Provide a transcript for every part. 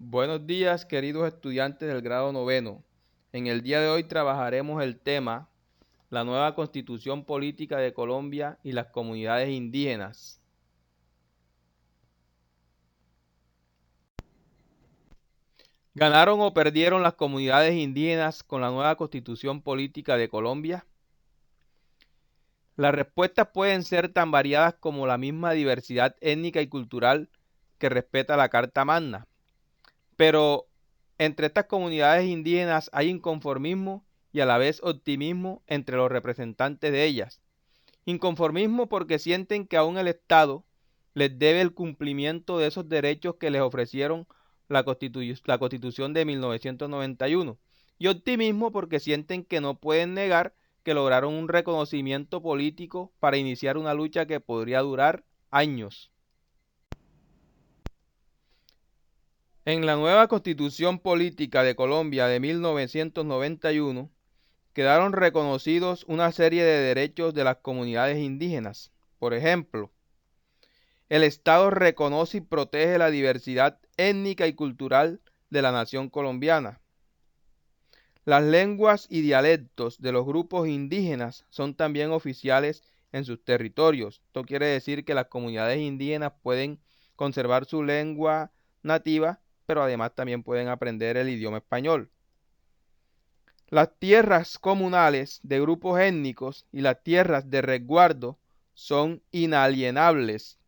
Buenos días, queridos estudiantes del grado noveno. En el día de hoy trabajaremos el tema la nueva Constitución Política de Colombia y las comunidades indígenas. ¿Ganaron o perdieron las comunidades indígenas con la nueva Constitución Política de Colombia? Las respuestas pueden ser tan variadas como la misma diversidad étnica y cultural que respeta la Carta Magna. Pero entre estas comunidades indígenas hay inconformismo y a la vez optimismo entre los representantes de ellas. Inconformismo porque sienten que aún el Estado les debe el cumplimiento de esos derechos que les ofrecieron la Constitución de 1991. Y optimismo porque sienten que no pueden negar que lograron un reconocimiento político para iniciar una lucha que podría durar años. En la nueva Constitución Política de Colombia de 1991 quedaron reconocidos una serie de derechos de las comunidades indígenas. Por ejemplo, el Estado reconoce y protege la diversidad étnica y cultural de la nación colombiana. Las lenguas y dialectos de los grupos indígenas son también oficiales en sus territorios. Esto quiere decir que las comunidades indígenas pueden conservar su lengua nativa, pero además también pueden aprender el idioma español. Las tierras comunales de grupos étnicos y las tierras de resguardo son inalienables,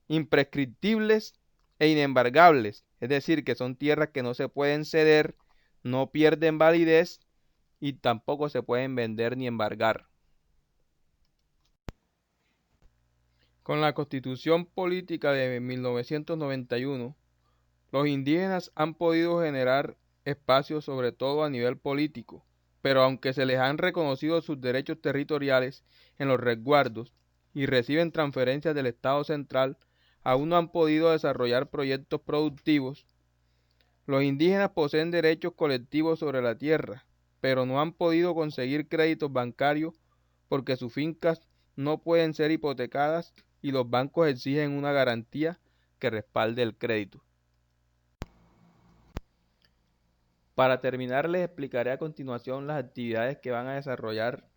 imprescriptibles e inembargables, es decir, que son tierras que no se pueden ceder, no pierden validez y tampoco se pueden vender ni embargar. Con la Constitución Política de 1991, los indígenas han podido generar espacios sobre todo a nivel político, pero aunque se les han reconocido sus derechos territoriales en los resguardos y reciben transferencias del Estado central, aún no han podido desarrollar proyectos productivos. Los indígenas poseen derechos colectivos sobre la tierra, pero no han podido conseguir créditos bancarios porque sus fincas no pueden ser hipotecadas y los bancos exigen una garantía que respalde el crédito. Para terminar, les explicaré a continuación las actividades que van a desarrollar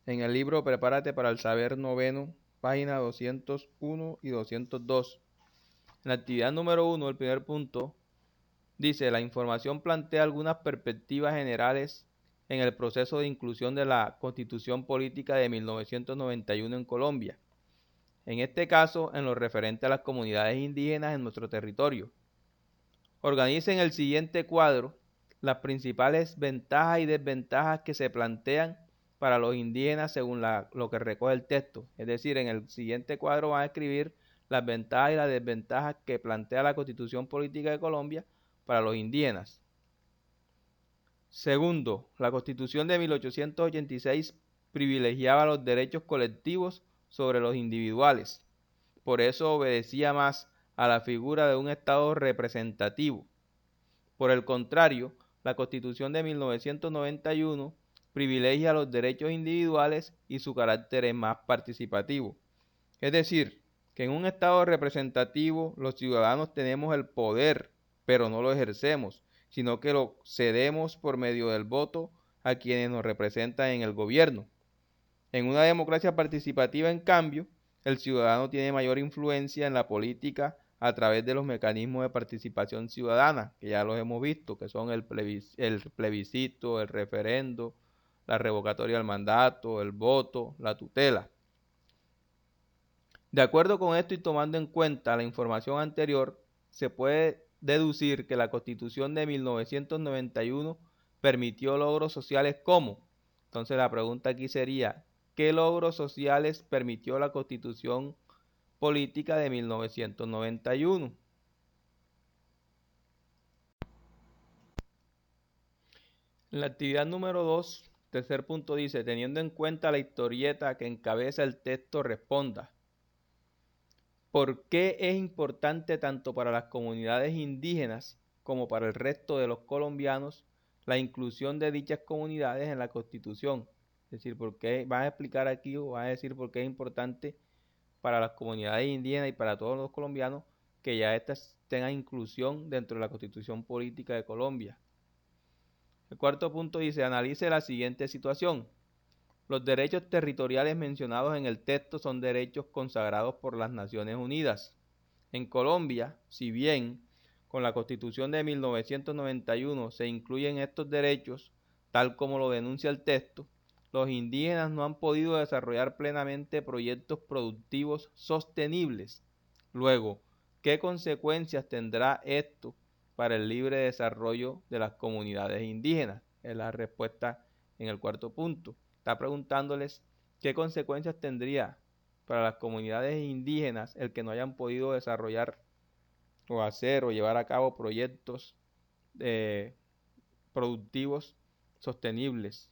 en el libro Prepárate para el Saber Noveno, páginas 201 y 202. En la actividad número 1, el primer punto, dice, la información plantea algunas perspectivas generales en el proceso de inclusión de la Constitución Política de 1991 en Colombia. En este caso, en lo referente a las comunidades indígenas en nuestro territorio. Organicen el siguiente cuadro las principales ventajas y desventajas que se plantean para los indígenas según lo que recoge el texto. Es decir, en el siguiente cuadro van a escribir las ventajas y las desventajas que plantea la Constitución Política de Colombia para los indígenas. Segundo, la Constitución de 1886 privilegiaba los derechos colectivos sobre los individuales. Por eso obedecía más a la figura de un Estado representativo. Por el contrario, la Constitución de 1991 privilegia los derechos individuales y su carácter es más participativo. Es decir, que en un Estado representativo los ciudadanos tenemos el poder, pero no lo ejercemos, sino que lo cedemos por medio del voto a quienes nos representan en el gobierno. En una democracia participativa, en cambio, el ciudadano tiene mayor influencia en la política a través de los mecanismos de participación ciudadana, que ya los hemos visto, que son el plebiscito, el referendo, la revocatoria del mandato, el voto, la tutela. De acuerdo con esto y tomando en cuenta la información anterior, se puede deducir que la Constitución de 1991 permitió logros sociales como. Entonces la pregunta aquí sería, ¿qué logros sociales permitió la Constitución Política de 1991? En la actividad número 2, tercer punto dice, teniendo en cuenta la historieta que encabeza el texto, responda. ¿Por qué es importante tanto para las comunidades indígenas como para el resto de los colombianos la inclusión de dichas comunidades en la Constitución? Es decir, ¿por qué van a explicar aquí o van a decir por qué es importante para las comunidades indígenas y para todos los colombianos que ya este tengan inclusión dentro de la Constitución Política de Colombia. El cuarto punto dice, analice la siguiente situación. Los derechos territoriales mencionados en el texto son derechos consagrados por las Naciones Unidas. En Colombia, si bien con la Constitución de 1991 se incluyen estos derechos, tal como lo denuncia el texto, los indígenas no han podido desarrollar plenamente proyectos productivos sostenibles. Luego, ¿qué consecuencias tendrá esto para el libre desarrollo de las comunidades indígenas? Es la respuesta en el cuarto punto. Está preguntándoles qué consecuencias tendría para las comunidades indígenas el que no hayan podido desarrollar o hacer o llevar a cabo proyectos productivos sostenibles.